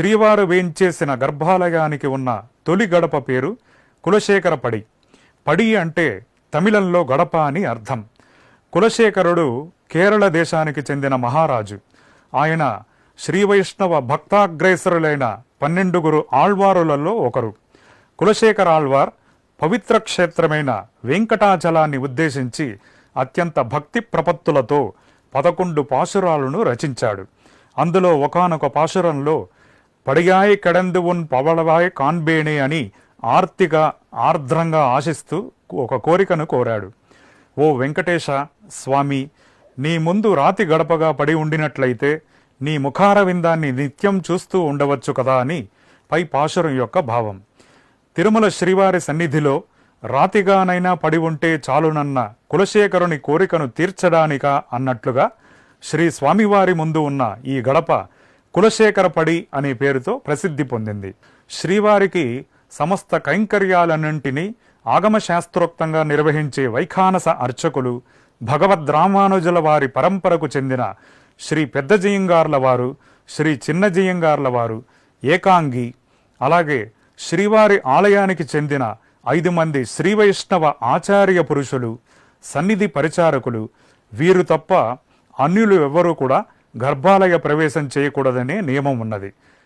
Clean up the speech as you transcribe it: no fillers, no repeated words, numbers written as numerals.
శ్రీవారు వేంచేసిన గర్భాలయానికి ఉన్న తొలి గడప పేరు కులశేఖర పడి. పడి అంటే తమిళంలో గడప అని అర్థం. కులశేఖరుడు కేరళ దేశానికి చెందిన మహారాజు. ఆయన శ్రీవైష్ణవ భక్తాగ్రేసరులైన 12 ఆళ్వారులలో ఒకరు. కులశేఖర ఆళ్వార్ పవిత్ర క్షేత్రమైన వెంకటాచలాన్ని ఉద్దేశించి అత్యంత భక్తి ప్రపత్తులతో 11 పాశురాలను రచించాడు. అందులో ఒకానొక పాశురంలో పడియాయ్ కడందు ఉన్ పవళవాయ్ కాన్బేణే అని ఆర్తిగా ఆర్ద్రంగా ఆశిస్తూ ఒక కోరికను కోరాడు. ఓ వెంకటేశ స్వామి, నీ ముందు రాతి గడపగా పడి ఉండినట్లయితే నీ ముఖారవిందాన్ని నిత్యం చూస్తూ ఉండవచ్చు కదా అని పై పాశురం యొక్క భావం. తిరుమల శ్రీవారి సన్నిధిలో రాతిగానైనా పడి ఉంటే చాలునన్న కులశేఖరుని కోరికను తీర్చడానికా అన్నట్లుగా శ్రీ స్వామివారి ముందు ఉన్న ఈ గడప కులశేఖర పడి అనే పేరుతో ప్రసిద్ధి పొందింది. శ్రీవారికి సమస్త కైంకర్యాలన్నింటినీ ఆగమశాస్త్రోక్తంగా నిర్వహించే వైఖానస అర్చకులు భగవద్రామానుజుల వారి పరంపరకు చెందిన శ్రీ పెద్దజీయంగార్ల వారు, శ్రీ చిన్నజీయంగార్ల వారు, ఏకాంగి, అలాగే శ్రీవారి ఆలయానికి చెందిన 5 మంది శ్రీవైష్ణవ ఆచార్య పురుషులు, సన్నిధి పరిచారకులు, వీరు తప్ప అన్యులు ఎవ్వరూ కూడా గర్భాలయ ప్రవేశం చేయకూడదనే నియమం ఉన్నది.